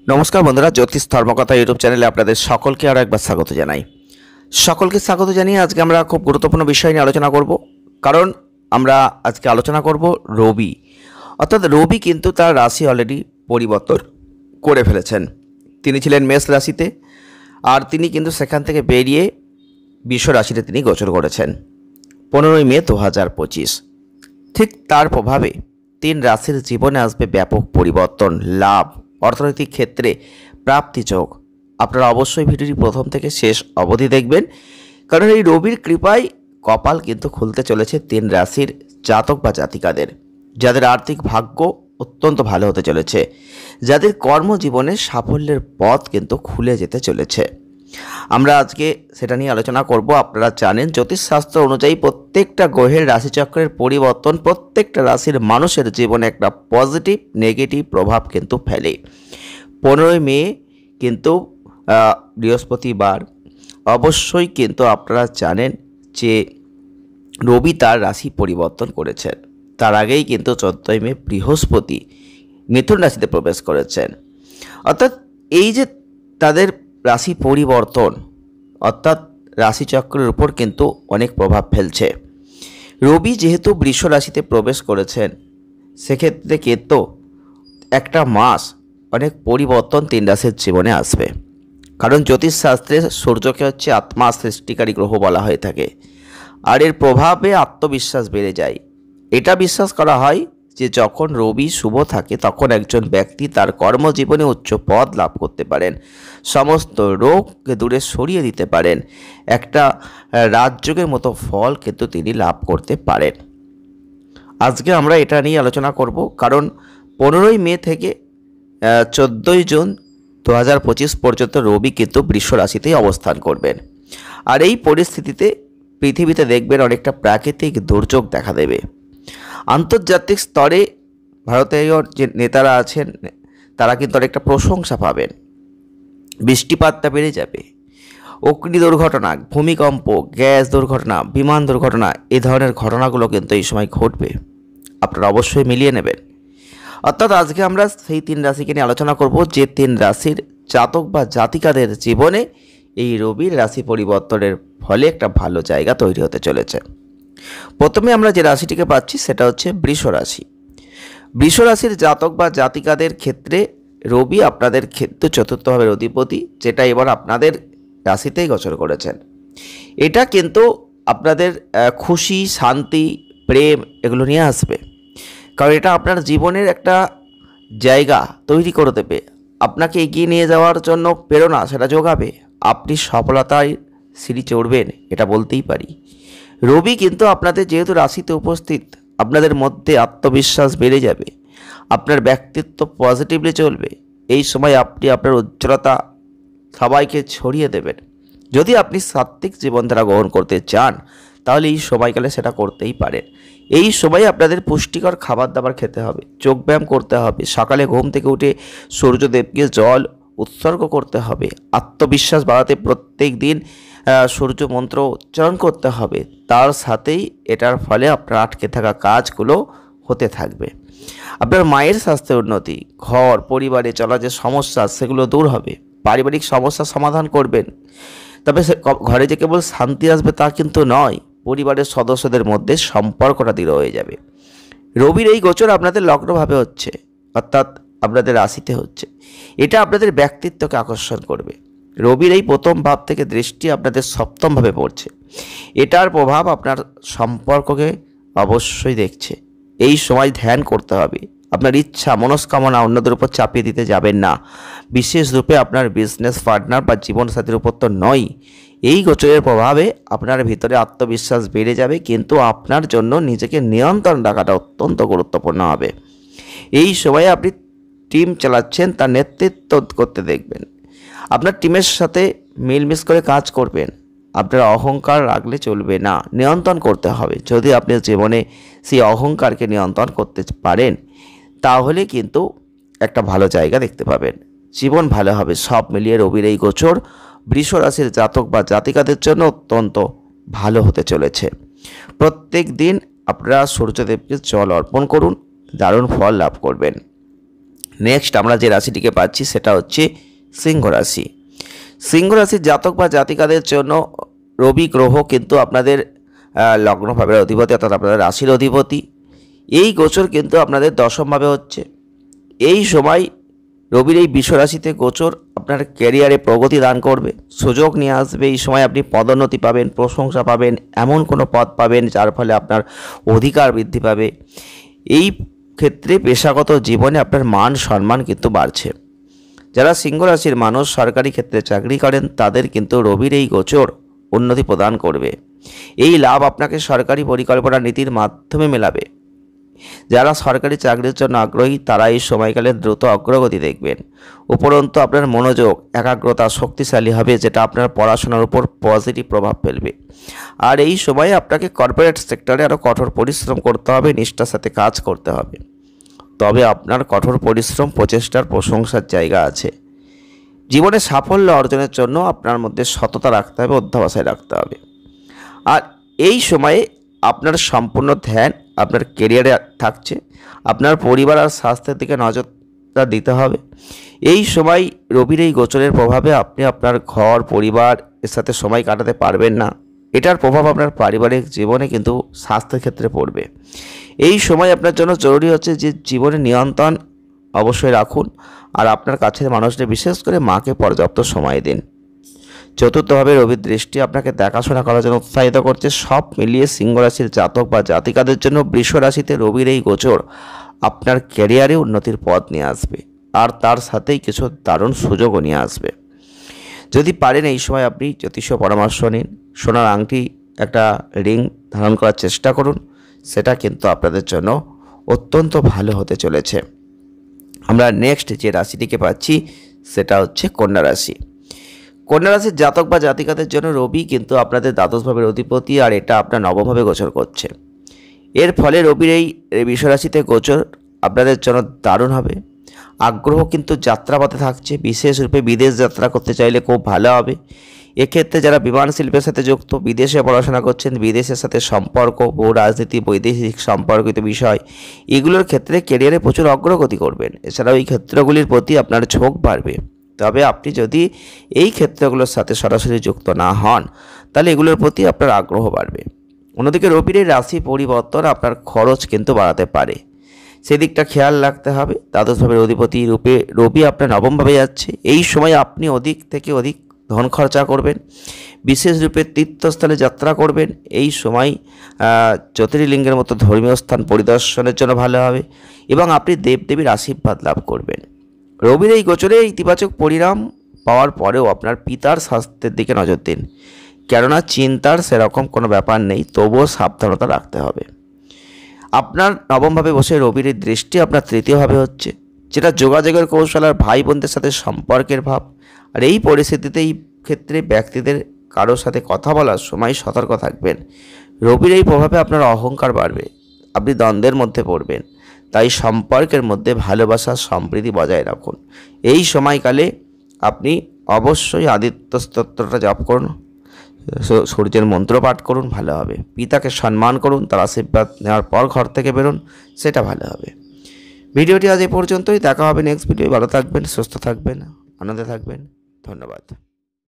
নমস্কার বন্ধুরা, জ্যোতিষ ধর্মকথা ইউটিউব চ্যানেলে আপনাদের সকলকে আরও একবার স্বাগত জানাই। সকলকে স্বাগত জানিয়ে আজকে আমরা খুব গুরুত্বপূর্ণ বিষয় নিয়ে আলোচনা করব। কারণ আমরা আজকে আলোচনা করব রবি, অর্থাৎ রবি কিন্তু তার রাশি অলরেডি পরিবর্তন করে ফেলেছেন। তিনি ছিলেন মেষ রাশিতে, আর তিনি কিন্তু সেখান থেকে বেরিয়ে বৃষ রাশিতে তিনি গোচর করেছেন 15ই মে 2025। ঠিক তার প্রভাবে 3 রাশির জীবনে আসবে ব্যাপক পরিবর্তন, লাভ, অর্থনৈতিক ক্ষেত্রে প্রাপ্তিযোগ। আপনারা অবশ্যই ভিডিওটি প্রথম থেকে শেষ অবধি দেখবেন, কারণ এই রবির কৃপায় কপাল কিন্তু খুলতে চলেছে 3 রাশির জাতক বা জাতিকাদের, যাদের আর্থিক ভাগ্য অত্যন্ত ভালো হতে চলেছে, যাদের কর্মজীবনে সাফল্যের পথ কিন্তু খুলে যেতে চলেছে। আমরা আজকে সেটা নিয়ে আলোচনা করব। আপনারা জানেন জ্যোতিষশাস্ত্র অনুযায়ী প্রত্যেকটা গ্রহের রাশিচক্রের পরিবর্তন প্রত্যেকটা রাশির মানুষের জীবনে একটা পজিটিভ নেগেটিভ প্রভাব কিন্তু ফেলে। 15ই মে কিন্তু বৃহস্পতিবার, অবশ্যই কিন্তু আপনারা জানেন যে রবি তার রাশি পরিবর্তন করেছেন। তার আগেই কিন্তু 14ই মে বৃহস্পতি মিথুন রাশিতে প্রবেশ করেছেন। অর্থাৎ এই যে তাদের রাশি পরিবর্তন, অর্থাৎ রাশিচক্রের উপর কিন্তু অনেক প্রভাব ফেলছে। রবি যেহেতু বৃষ রাশিতে প্রবেশ করেছেন, সেক্ষেত্রে কিন্তু একটা মাস অনেক পরিবর্তন 3 রাশির জীবনে আসবে। কারণ জ্যোতিষশাস্ত্রে সূর্যকে হচ্ছে আত্মা সৃষ্টিকারী গ্রহ বলা হয়ে থাকে, আর এর প্রভাবে আত্মবিশ্বাস বেড়ে যায়। এটা বিশ্বাস করা হয় যে যখন রবি শুভ থাকে তখন একজন ব্যক্তি তার কর্মজীবনে উচ্চ পদ লাভ করতে পারেন, সমস্ত রোগকে দূরে সরিয়ে দিতে পারেন, একটা রাজযোগের মতো ফল কিন্তু তিনি লাভ করতে পারেন। আজকে আমরা এটা নিয়ে আলোচনা করব, কারণ 15ই মে থেকে 14ই জুন 2025 পর্যন্ত রবি কিন্তু বৃষ রাশিতেই অবস্থান করবেন। আর এই পরিস্থিতিতে পৃথিবীতে দেখবেন অনেকটা প্রাকৃতিক দুর্যোগ দেখা দেবে। আন্তর্জাতিক স্তরে ভারতীয় যে নেতারা আছেন তারা কিন্তু অনেকটা প্রশংসা পাবেন। বৃষ্টিপাতটা বেড়ে যাবে, অগ্নি দুর্ঘটনা, ভূমিকম্প, গ্যাস দুর্ঘটনা, বিমান দুর্ঘটনা, এই ধরনের ঘটনাগুলো কিন্তু এই সময় ঘটবে। আপনারা অবশ্যই মিলিয়ে নেবেন। অর্থাৎ আজকে আমরা সেই 3 রাশিকে নিয়ে আলোচনা করব, যে 3 রাশির জাতক বা জাতিকাদের জীবনে এই রবির রাশি পরিবর্তনের ফলে একটা ভালো জায়গা তৈরি হতে চলেছে। প্রথমে আমরা যে রাশিটিকে পাচ্ছি সেটা হচ্ছে বৃষ রাশি। বৃষ রাশির জাতক বা জাতিকাদের ক্ষেত্রে রবি আপনাদের ক্ষেত্রে চতুর্থভাবে অধিপতি, যেটা এবার আপনাদের রাশিতেই গোচর করেছেন। এটা কিন্তু আপনাদের খুশি, শান্তি, প্রেম এগুলো নিয়ে আসবে। কারণ এটা আপনার জীবনের একটা জায়গা তৈরি করে দেবে, আপনাকে এগিয়ে নিয়ে যাওয়ার জন্য প্রেরণা সেটা যোগাবে। আপনি সফলতায় সিঁড়ি চড়বেন, এটা বলতেই পারি। রবি কিন্তু আপনাদের যেহেতু রাশিতে উপস্থিত, আপনাদের মধ্যে আত্মবিশ্বাস বেড়ে যাবে, আপনার ব্যক্তিত্ব পজিটিভলি চলবে। এই সময় আপনি আপনার উজ্জ্বলতা সবাইকে ছড়িয়ে দেবেন। যদি আপনি সাত্ত্বিক জীবনধারা গ্রহণ করতে চান, তাহলে এই সময়কালে সেটা করতেই পারেন। এই সময় আপনাদের পুষ্টিকর খাবার দাবার খেতে হবে, যোগব্যায়াম করতে হবে, সকালে ঘুম থেকে উঠে সূর্যদেবকে জল উৎসর্গ করতে হবে, আত্মবিশ্বাস বাড়াতে প্রত্যেক দিন সূর্য মন্ত্র উচ্চারণ করতে হবে। তার সাথেই এটার ফলে আপনার আটকে থাকা কাজগুলো হতে থাকবে। আপনার মায়ের স্বাস্থ্যের উন্নতি, ঘর পরিবারে চলা যে সমস্যা সেগুলো দূর হবে, পারিবারিক সমস্যার সমাধান করবেন। তবে ঘরে যে কেবল শান্তি আসবে তা কিন্তু নয়, পরিবারের সদস্যদের মধ্যে সম্পর্কটা দৃঢ় হয়ে যাবে। রবির এই গোচর আপনাদের লগ্নভাবে হচ্ছে, অর্থাৎ আপনাদের রাশিতে হচ্ছে। এটা আপনাদের ব্যক্তিত্বকে আকর্ষণ করবে। রবির এই প্রথম ভাব থেকে দৃষ্টি আপনাদের সপ্তম ভাবে পড়ছে, এটার প্রভাব আপনার সম্পর্ককে অবশ্যই দেখছে। এই সময় ধ্যান করতে হবে, আপনার ইচ্ছা মনস্কামনা অন্যদের উপর চাপিয়ে দিতে যাবেন না, বিশেষ রূপে আপনার বিজনেস পার্টনার বা জীবনসাথীর উপর তো নয়। এই গোচরের প্রভাবে আপনার ভিতরে আত্মবিশ্বাস বেড়ে যাবে, কিন্তু আপনার জন্য নিজেকে নিয়ন্ত্রণ রাখাটা অত্যন্ত গুরুত্বপূর্ণ হবে। এই সময়ে আপনি টিম চালাচ্ছেন, তার নেতৃত্ব করতে দেখবেন। আপনার টিমের সাথে মিলমিশ করে কাজ করবেন। আপনার অহংকার রাখলে চলবে না, নিয়ন্ত্রণ করতে হবে। যদি আপনি জীবনে সেই অহংকারকে নিয়ন্ত্রণ করতে পারেন, তাহলে কিন্তু একটা ভালো জায়গা দেখতে পাবেন, জীবন ভালো হবে। সব মিলিয়ে রবির এই গোচর বৃষ রাশির জাতক বা জাতিকাদের জন্য অত্যন্ত ভালো হতে চলেছে। প্রত্যেক দিন আপনারা সূর্যদেবকে জল অর্পণ করুন, দারুণ ফল লাভ করবেন। নেক্সট আমরা যে রাশিটিকে পাচ্ছি সেটা হচ্ছে সিংহ রাশি। সিংহ রাশির জাতক বা জাতিকাদের জন্য রবি গ্রহ কিন্তু আপনাদের লগ্নভাবের অধিপতি অর্থাৎ আপনাদের রাশির অধিপতি। এই গোচর কিন্তু আপনাদের দশমভাবে হচ্ছে। এই সময় রবির এই বিশ্বরাশিতে গোচর আপনার ক্যারিয়ারে প্রগতি দান করবে, সুযোগ নিয়ে আসবে। এই সময় আপনি পদোন্নতি পাবেন, প্রশংসা পাবেন, এমন কোনো পদ পাবেন যার ফলে আপনার অধিকার বৃদ্ধি পাবে। এই ক্ষেত্রে পেশাগত জীবনে আপনার মান সম্মান কিন্তু বাড়ছে। যারা সিংহ রাশির মানুষ সরকারি ক্ষেত্রে চাকরি করেন তাদের কিন্তু রবির এই গোচর উন্নতি প্রদান করবে। এই লাভ আপনাকে সরকারি পরিকল্পনা নীতির মাধ্যমে মেলাবে। যারা সরকারি চাকরির জন্য আগ্রহী তারা এই সময়কালে দ্রুত অগ্রগতি দেখবেন। উপরন্তু আপনার মনোযোগ একাগ্রতা শক্তিশালী হবে, যেটা আপনার পড়াশোনার উপর পজিটিভ প্রভাব ফেলবে। আর এই সময়ে আপনাকে কর্পোরেট সেক্টরে আরও কঠোর পরিশ্রম করতে হবে, নিষ্ঠার সাথে কাজ করতে হবে। তবে আপনার কঠোর পরিশ্রম প্রচেষ্টার প্রশংসার জায়গা আছে। জীবনে সাফল্য অর্জনের জন্য আপনার মধ্যে সততা রাখতে হবে, অধ্যবসায় রাখতে হবে। আর এই সময়ে আপনার সম্পূর্ণ ধ্যান আপনার কেরিয়ারে থাকছে। আপনার পরিবার আর স্বাস্থ্যের দিকে নজরটা দিতে হবে। এই সময় রবির এই গোচরের প্রভাবে আপনি আপনার ঘর পরিবার এর সাথে সময় কাটাতে পারবেন না। এটার প্রভাব আপনার পারিবারিক জীবনে কিন্তু স্বাস্থ্যের ক্ষেত্রে পড়বে। এই সময় আপনার জন্য জরুরি হচ্ছে যে জীবনে নিয়ন্ত্রণ অবশ্যই রাখুন, আর আপনার কাছের মানুষদের বিশেষ করে মাকে পর্যাপ্ত সময় দিন। চতুর্থভাবে রবির দৃষ্টি আপনাকে দেখাশোনা করার জন্য উৎসাহিত করছে। সব মিলিয়ে সিংহ রাশির জাতক বা জাতিকাদের জন্য বৃষ রাশিতে রবির এই গোচর আপনার ক্যারিয়ারে উন্নতির পথ নিয়ে আসবে, আর তার সাথেই কিছু দারুণ সুযোগও নিয়ে আসবে। যদি পারেন এই সময় আপনি জ্যোতিষ পরামর্শ নিন, সোনার আংটি একটা রিং ধারণ করার চেষ্টা করুন, সেটা কিন্তু আপনাদের জন্য অত্যন্ত ভালো হতে চলেছে। আমরা নেক্সট যে রাশিটিকে পাচ্ছি সেটা হচ্ছে কন্যা রাশি। কন্যা রাশির জাতক বা জাতিকাদের জন্য রবি কিন্তু আপনাদের দ্বাদশভাবের অধিপতি, আর এটা আপনার নবমভাবে গোচর করছে। এর ফলে রবির এই বিশ্বরাশিতে গোচর আপনাদের জন্য দারুণ হবে। আগ্রহ কিন্তু যাত্রাপথে থাকছে, বিশেষ রূপে বিদেশ যাত্রা করতে চাইলে খুব ভালো হবে। এক্ষেত্রে যারা বিমান শিল্পের সাথে যুক্ত, বিদেশে পড়াশোনা করছেন, বিদেশের সাথে সম্পর্ক, ভূ রাজনীতি, বৈদেশিক সম্পর্কিত বিষয়, এগুলোর ক্ষেত্রে ক্যারিয়ারে প্রচুর অগ্রগতি করবেন। এছাড়াও এই ক্ষেত্রগুলির প্রতি আপনার ঝোঁক বাড়বে। তবে আপনি যদি এই ক্ষেত্রগুলোর সাথে সরাসরি যুক্ত না হন তাহলে এগুলোর প্রতি আপনার আগ্রহ বাড়বে। অন্যদিকে রবির এই রাশি পরিবর্তন আপনার খরচ কিন্তু বাড়াতে পারে, সেদিকটা খেয়াল রাখতে হবে। দ্বাদশভাবের অধিপতি রূপে রবি আপনার নবমভাবে যাচ্ছে। এই সময় আপনি অধিক থেকে অধিক ধন খরচা করবেন, বিশেষ রূপে তীর্থস্থলে যাত্রা করবেন। এই সময় জ্যোতির্লিঙ্গের মতো ধর্মীয় স্থান পরিদর্শনের জন্য ভালো হবে, এবং আপনি দেবদেবীর আশীর্বাদ লাভ করবেন। রবির এই গোচরে ইতিবাচক পরিণাম পাওয়ার পরেও আপনার পিতার স্বাস্থ্যের দিকে নজর দিন, কেননা চিন্তার সেরকম কোনো ব্যাপার নেই, তবুও সাবধানতা রাখতে হবে। আপনার নবমভাবে বসে রবির এই দৃষ্টি আপনার তৃতীয়ভাবে হচ্ছে, যেটা যোগাযোগের কৌশল আর ভাই বোনদের সাথে সম্পর্কের ভাব। আর এই পরিস্থিতিতে এই ক্ষেত্রে ব্যক্তিদের কারোর সাথে কথা বলার সময় সতর্ক থাকবেন। রবির এই প্রভাবে আপনার অহংকার বাড়বে, আপনি দ্বন্দ্বের মধ্যে পড়বেন। তাই সম্পর্কের মধ্যে ভালোবাসা সম্প্রীতি বজায় রাখুন। এই সময়কালে আপনি অবশ্যই আদিত্য স্তোত্রটা জপ করুন, সূর্যের মন্ত্র পাঠ করুন, ভালো হবে। পিতাকে সম্মান করুন, তার আশীর্বাদ নেওয়ার পর ঘর থেকে বেরোন, সেটা ভালো হবে। ভিডিওটি আজ এই পর্যন্তই, দেখা হবে নেক্সট ভিডিও। ভালো থাকবেন, সুস্থ থাকবেন, আনন্দে থাকবেন। ধন্যবাদ।